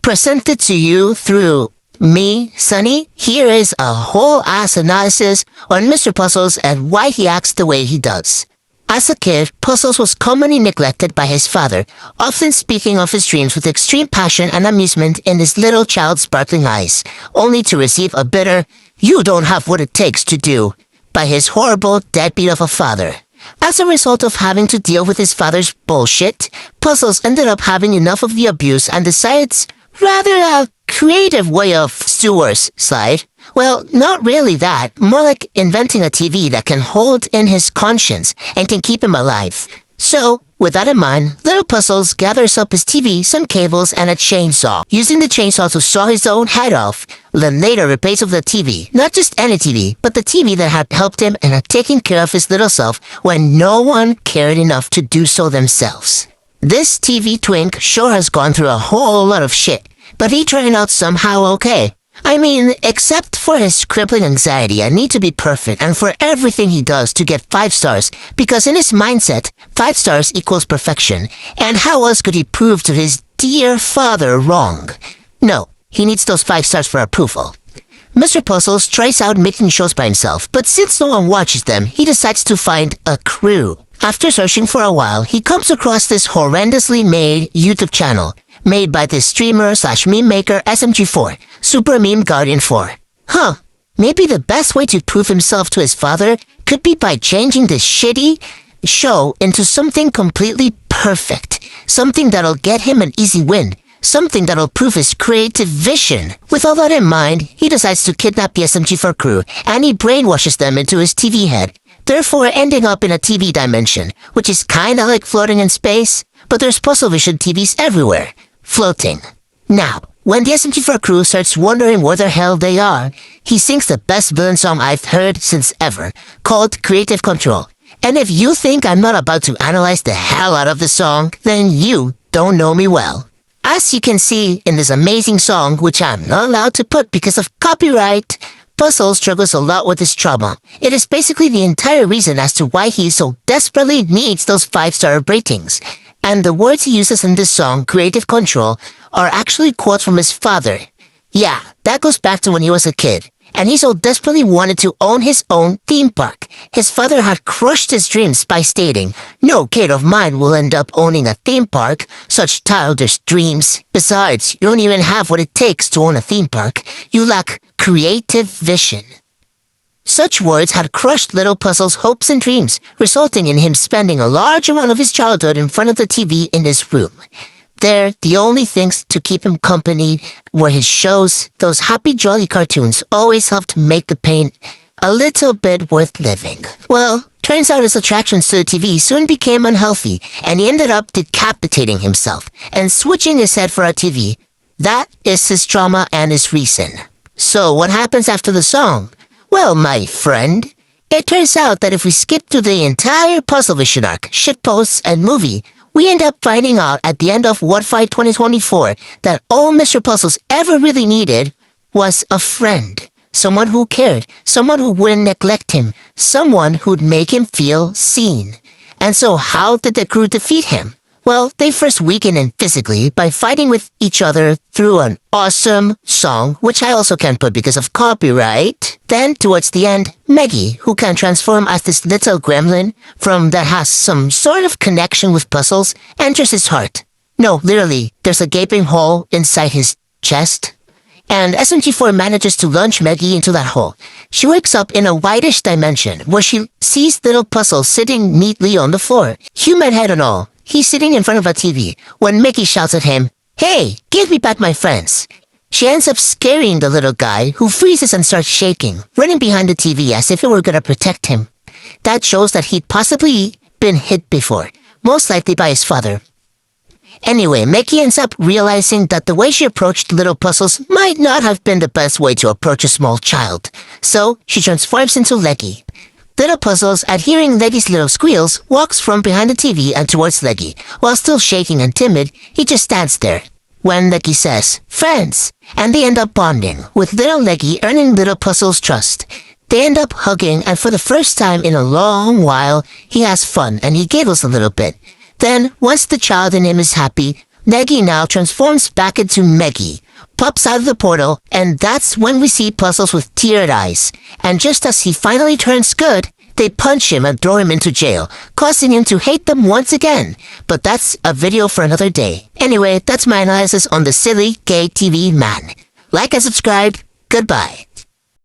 Presented to you through me, Sunny. Here is a whole ass analysis on Mr. Puzzles and why he acts the way he does. As a kid, Puzzles was commonly neglected by his father, often speaking of his dreams with extreme passion and amusement in his little child's sparkling eyes, only to receive a bitter, "You don't have what it takes to do," by his horrible deadbeat of a father. As a result of having to deal with his father's bullshit, Puzzles ended up having enough of the abuse and decides rather a creative way of Stewart's side. Well, not really that. More like inventing a TV that can hold in his conscience and can keep him alive. So, with that in mind, Little Puzzles gathers up his TV, some cables, and a chainsaw, using the chainsaw to saw his own head off, then later replaces the TV. Not just any TV, but the TV that had helped him and had taken care of his little self when no one cared enough to do so themselves. This TV twink sure has gone through a whole lot of shit, but he turned out somehow okay. I mean, except for his crippling anxiety and need to be perfect, and for everything he does to get 5 stars, because in his mindset, 5 stars equals perfection, and how else could he prove to his dear father wrong? No, he needs those 5 stars for approval. Mr. Puzzles tries out making shows by himself, but since no one watches them, he decides to find a crew. After searching for a while, he comes across this horrendously made YouTube channel, made by this streamer/meme maker SMG4, Super Meme Guardian 4. Maybe the best way to prove himself to his father could be by changing this shitty show into something completely perfect. Something that'll get him an easy win. Something that'll prove his creative vision. With all that in mind, he decides to kidnap the SMG4 crew, and he brainwashes them into his TV head, therefore ending up in a TV dimension, which is kinda like floating in space, but there's puzzle vision TVs everywhere. Floating. Now, when the SMG4 crew starts wondering where the hell they are, he sings the best villain song I've heard since ever, called Creative Control. And if you think I'm not about to analyze the hell out of the song, then you don't know me well. As you can see in this amazing song, which I'm not allowed to put because of copyright, Puzzles struggles a lot with his trauma. It is basically the entire reason as to why he so desperately needs those 5-star ratings. And the words he uses in this song, Creative Control, are actually quotes from his father. Yeah, that goes back to when he was a kid, and he so desperately wanted to own his own theme park. His father had crushed his dreams by stating, "No kid of mine will end up owning a theme park, such childish dreams. Besides, you don't even have what it takes to own a theme park. You lack creative vision." Such words had crushed Little Puzzles' hopes and dreams, resulting in him spending a large amount of his childhood in front of the TV in his room. There, the only things to keep him company were his shows. Those happy jolly cartoons always helped make the pain a little bit worth living. Well, turns out his attractions to the TV soon became unhealthy, and he ended up decapitating himself and switching his head for a TV. That is his trauma and his reason. So what happens after the song? Well, my friend, it turns out that if we skip through the entire Puzzle Vision arc, shitposts, and movie, we end up finding out at the end of What Fight 2024 that all Mr. Puzzles ever really needed was a friend. Someone who cared, someone who wouldn't neglect him, someone who'd make him feel seen. And so how did the crew defeat him? Well, they first weakened him physically by fighting with each other through an awesome song, which I also can't put because of copyright. Then, towards the end, Maggie, who can transform as this little gremlin that has some sort of connection with Puzzles, enters his heart. No, literally, there's a gaping hole inside his chest. And SMG4 manages to launch Maggie into that hole. She wakes up in a whitish dimension where she sees Little Puzzles sitting neatly on the floor, human head and all. He's sitting in front of a TV when Mickey shouts at him, "Hey, give me back my friends." She ends up scaring the little guy, who freezes and starts shaking, running behind the TV as if it were gonna protect him. That shows that he'd possibly been hit before, most likely by his father. Anyway, Mickey ends up realizing that the way she approached Little Puzzles might not have been the best way to approach a small child. So, she transforms into Leggy. Little Puzzles, at hearing Leggy's little squeals, walks from behind the TV and towards Leggy. While still shaking and timid, he just stands there. When Leggy says, "Friends," and they end up bonding, with little Leggy earning Little Puzzles' trust. They end up hugging, and for the first time in a long while, he has fun and he giggles a little bit. Then, once the child in him is happy, Neggy now transforms back into Meggy, pops out of the portal, and that's when we see Puzzles with teared eyes. And just as he finally turns good, they punch him and throw him into jail, causing him to hate them once again. But that's a video for another day. Anyway, that's my analysis on the silly gay TV man. Like and subscribe. Goodbye.